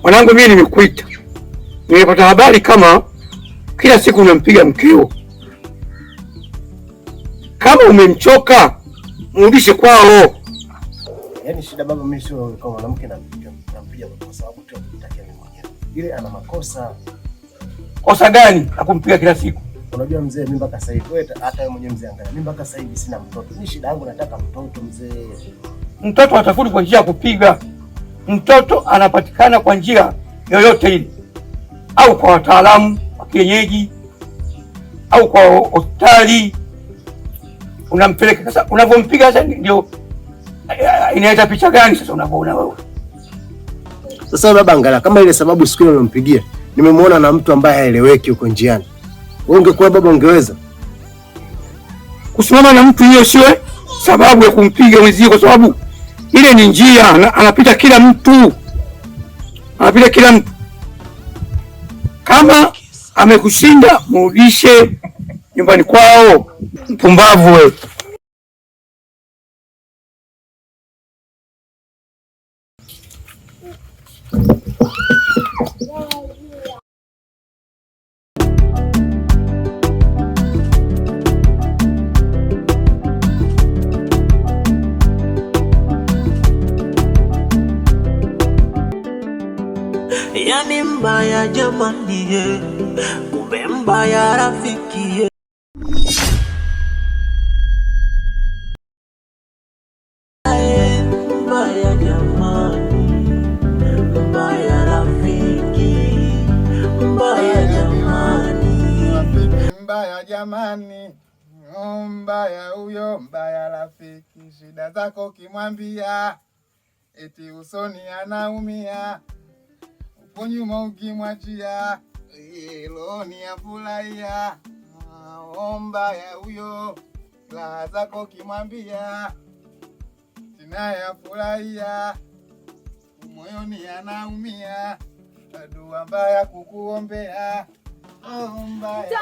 Mwanangu, mimi nimekuita. Nimepata habari kama kila siku unampiga mkeo. Kama umemchoka, mrudishe kwao. Yaani shida baba, mimi sio kama mwanamke nampiga kwa sababu tu anataka mimi mwenyewe. Ile ana makosa. Kosa gani akumpiga kila siku? Unajua mzee, mimi mpaka sasa hivi hata wewe mwenyewe mzee, angalia. Mimi mpaka sasa hivi sina mtoto. Ni shida yangu, nataka mtoto mzee. Mtoto atafuti kwa njia ya kupiga. Mtoto anapatikana kwa njia yoyote ile, au kwa wataalamu wa kienyeji au kwa hospitali. Unampeleka sasa, unavompiga sasa ndio inaita picha gani sasa unavyoona wewe? Sasa baba, angalia kama ile sababu siku ile nilimpigia, nimemwona na mtu ambaye haeleweki huko njiani. Wewe ungekuwa baba, ungeweza kusimama na mtu? Hiyo sio sababu ya kumpiga mwenzio, kwa sababu ile ni njia, anapita kila mtu, anapita kila mtu. Kama amekushinda mrudishe nyumbani kwao. Mpumbavu wewe. Yani mbaya jamani ye, kumbe mbaya rafiki ye. Mbaya jamani, mbaya rafiki, mbaya jamani, mbaya jamani, mbaya huyo, mbaya rafiki. Shida zako kimwambia, eti usoni anaumia, upo nyuma ukimwachia, loni afurahia. Mbaya huyo, raha zako kimwambia, naye afurahia, moyoni anaumia, dua mbaya kukuombea. Mbaya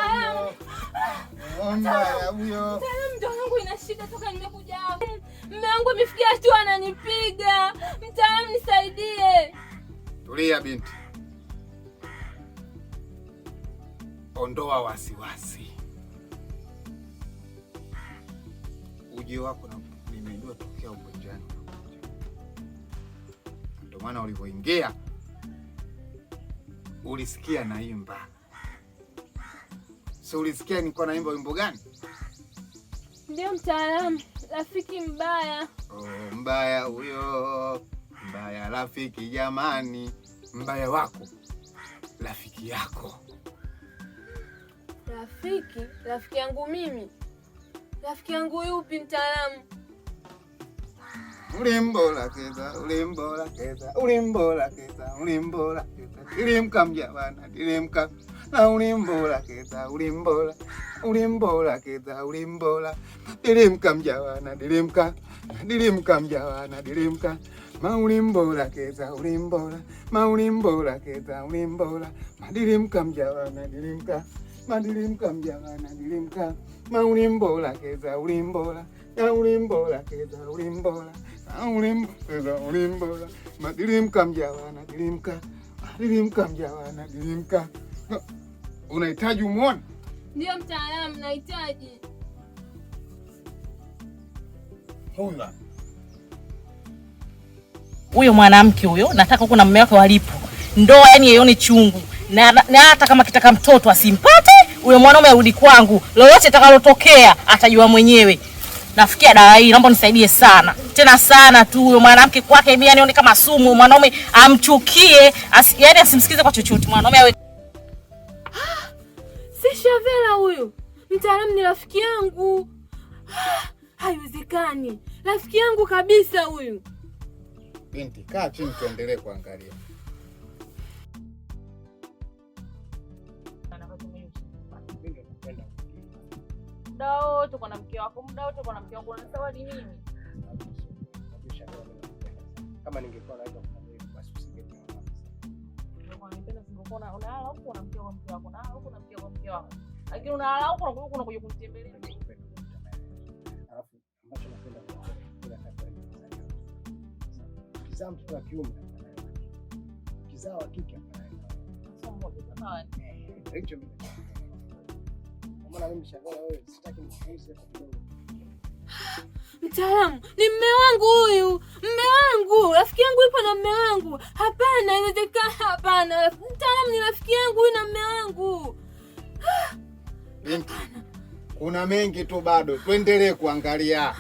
huyo, mbaya huyo. Mtaalamu wangu ina shida toka nimekuja hapa. Mume wangu amefikia hatua ananipiga. Mtaalamu nisaidie. Tulia binti. Ondoa wasiwasi. Ujio wako na nimejua tokea uko jana. Ndio maana ulipoingia ulisikia naimba. So ulisikia nilikuwa naimba wimbo gani? Ndio mtaalamu, rafiki mbaya. Mbaya huyo, mbaya rafiki jamani. Mbaya wako rafiki yako. Rafiki? Rafiki yangu mimi? Rafiki yangu yupi mtaalamu? Ulimbola keza, ulimbola keza, ulimbola keza, ulimbola keza. Dilimka mjabana, dilimka. Na ulimbola keza, ulimbola, ulimbola keza, ulimbola. Dilimka mjabana, dilimka. Dilimka mjabana, dilimka. Ma ulimbola keza, ulimbola. Ma ulimbola keza, ulimbola. Ma dilimka mjabana, dilimka. Ma dilimka mjabana, dilimka. Ma ulimbola keza, ulimbola. Ya ulimbola keza, ulimbola. Ulimbola, ulimbola. Ma dilimka mjabana, dilimka. Dilimka mjabana, dilimka. Unahitaji umuone? Ndio mtaalamu, nahitaji. Huyo mwanamke huyo nataka huko na mume wake walipo. Ndoa yani yaione chungu. Na hata kama kitaka mtoto asimpate, huyo mwanaume arudi kwangu. Lolote atakalotokea atajua mwenyewe. Nafikia dawa hii, naomba nisaidie sana. Tena sana tu huyo mwanamke kwake mimi anione kama sumu. Mwanaume amchukie, yani asimsikize kwa chochote. Mwanaume awe Si Shavela huyu. Mtaalamu ni rafiki yangu. Haiwezekani. Rafiki yangu kabisa huyu. Binti, kaa chini tuendelee kuangalia. muda wote kwa mke wako, muda wote kwa mke wako. Unasawadi nini? Kama ningekuwa naweza kufanya hivyo basi usingekuwa. Unanipenda singekuwa unalala huko na mke wako, na huko na mke wako. Lakini unalala huko na unakuja kunitembelea. Alafu ambacho napenda kila kitu. Kizaa mtoto wa kiume. wakizaa wa kike hicho maana mimi mshangaa wewe, sitaki nikuuze kidogo. Mtaalamu, ni mume wangu huyu. Mume wangu, rafiki yangu yupo na mume wangu. Hapana, haiwezekani. Hapana. Mtaalamu, ni rafiki yangu huyu na mume wangu. Binti, kuna mengi tu bado. Tuendelee kuangalia.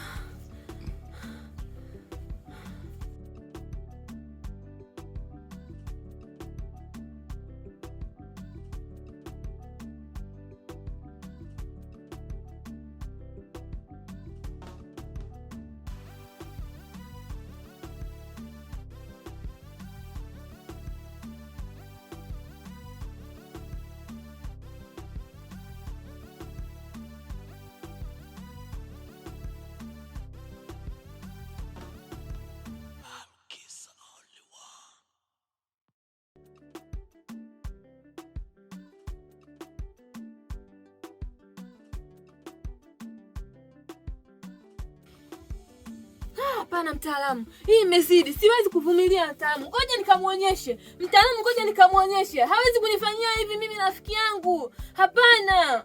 Hapana mtaalamu, hii imezidi. Siwezi kuvumilia mtaalamu. Ngoja nikamuonyeshe. Mtaalamu, ngoja nikamuonyeshe. Hawezi kunifanyia hivi mimi na rafiki yangu. Hapana.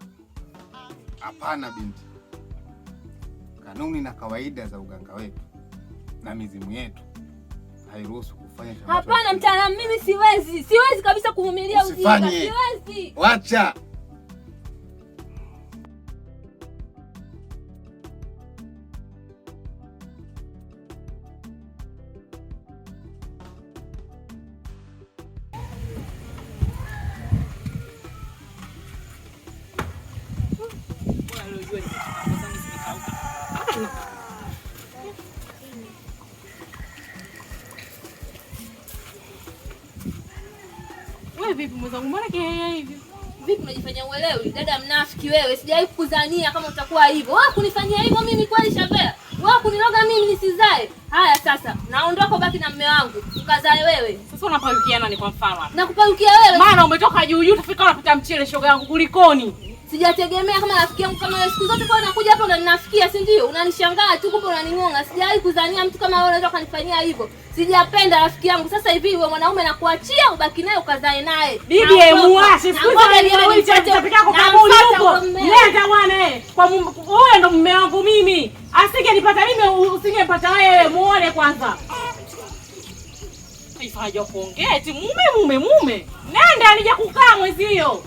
Hapana binti. Kanuni na kawaida za uganga wetu na mizimu yetu hairuhusu kufanya jambo. Hapana mtaalamu, mimi siwezi. Siwezi kabisa kuvumilia ujinga. Siwezi. Wacha. Wewe vipi mwenzangu, mbona kihehe hivi? Vipi unajifanya uelewi? Dada mnafiki wewe, sijawahi kukuzania kama utakuwa hivyo. Wewe kunifanyia hivyo mimi kweli Shavea? Wewe kuniloga mimi nisizae? Haya sasa, naondoka baki na mume wangu. Ukazae wewe. Sasa unaparukia nani kwa mfano hapa? Nakuparukia wewe. Maana umetoka juu juu utafika unapita mchele shoga yangu kulikoni? Sijategemea kama rafiki yangu kama wewe. Siku zote kwa unakuja hapa unaninafikia, si ndio? Unanishangaa tu kumbe unaningonga. Sijawahi kuzania mtu kama wewe unaweza kunifanyia hivyo. Sijapenda rafiki yangu. Sasa hivi wewe mwanaume nakuachia ubaki naye ukazae naye. Bibi muache siku hizo utapika kwa kaburi huko. Nenda bwana kwa wewe ndo mume wangu mimi. Asingenipata mimi usingepata wewe, muone kwanza. Haifaje kuongea eti mume. Nenda alija kukaa mwezi hiyo.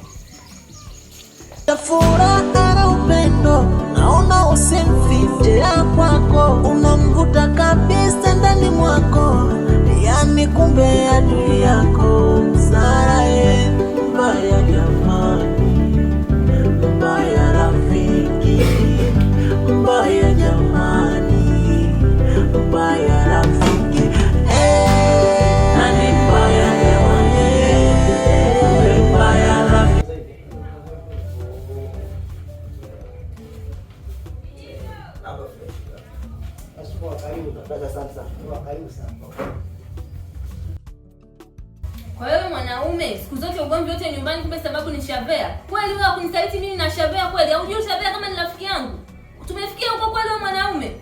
Furaha na upendo naona usimfiche ya kwako, unamvuta kabisa ndani mwako, yani kumbe adui yako. Sara mbaya jamani, mbaya rafiki, mbaya jamani, mbaya rafiki, nani mbaya jamani, mbaya rafiki. Kwa hiyo mwanaume, siku zote ugomvi wote nyumbani kumbe sababu ni Shavea. Kweli wewe kunisaliti mimi na Shavea kweli? Haujui Shavea kama ni rafiki yangu? Tumefikia huko kweli wewe mwanaume?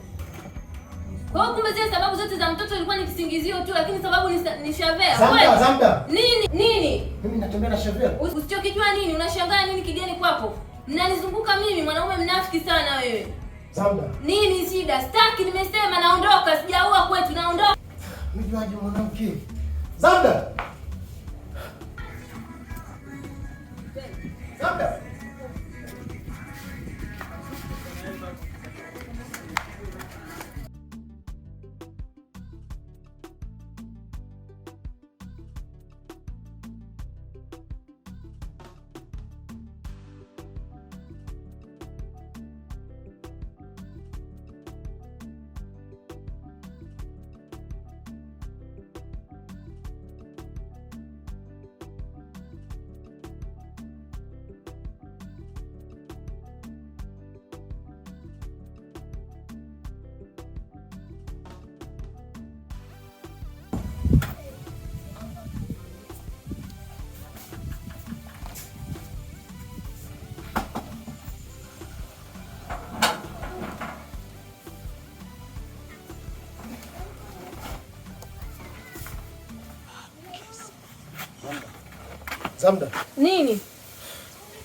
Kwa hiyo kumbe zile sababu zote za mtoto ilikuwa ni kisingizio tu, lakini sababu ni Shavea. Zamda, Zamda. Nini? Mimi natembea na Shavea. Usichokijua nini? Unashangaa nini kigeni kwako? Mnanizunguka mimi, mwanaume mnafiki sana wewe. Zamda. Nini shida? Staki, nimesema naondoka, sijaua kwetu, naondoka. Unajuaje mwanamke? Zamda. Zamda. Zamda. Nini?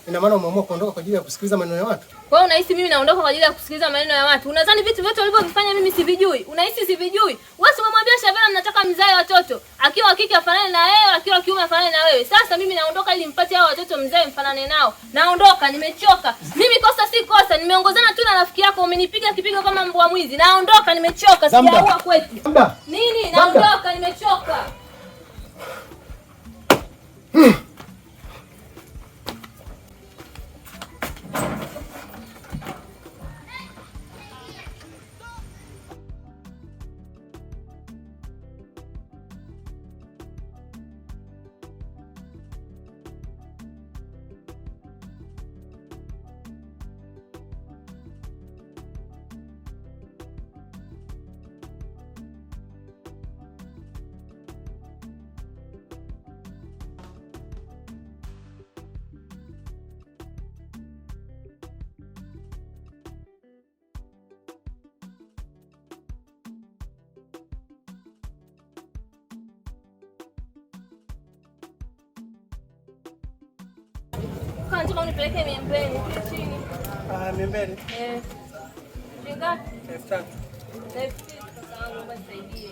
Ina maana umeamua kuondoka kwa ajili ya kusikiliza maneno ya watu? Kwa hiyo unahisi mimi naondoka kwa ajili ya kusikiliza maneno ya watu? Unadhani vitu vyote ulivyovifanya mimi sivijui? Unahisi sivijui? Wewe umemwambia Shavela mnataka mzae watoto. Akiwa wa kike afanane na wewe, akiwa wa kiume afanane na wewe. Sasa mimi naondoka ili mpate hao watoto mzae mfanane nao. Naondoka, nimechoka. Mimi kosa si kosa, nimeongozana tu na rafiki yako, umenipiga kipigo kama mbwa mwizi. Naondoka, nimechoka, sijaua kwetu. Zamda. Nini? Naondoka, nimechoka. Kanzi kama nipeleke miembeni chini. Miembeni. Shingapi? 5,000. Kakaangu, naomba nisaidie.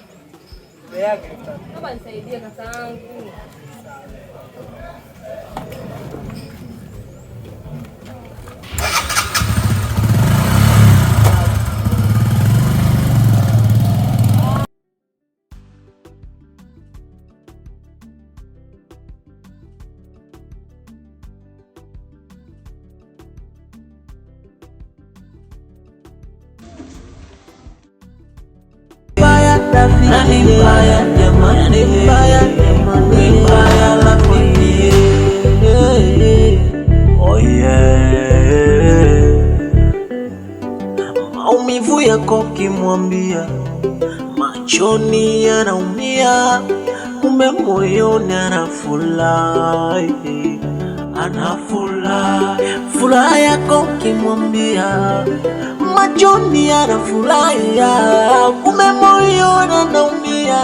Yake 5,000. Naomba nisaidie kakaangu. Nani mbaya jamani, mbaya jamani, mbaya rafiki. Oh yeah. Maumivu yako kimwambia, machoni yanaumia, kumbe moyoni anafurahi. Furaha yako kimwambia, machoni anafurahia, kumbe moyoni anaumia.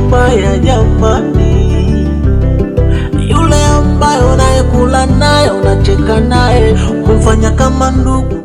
Mbaya jamani, yule ambaye unayekula naye unacheka naye, umemfanya kama ndugu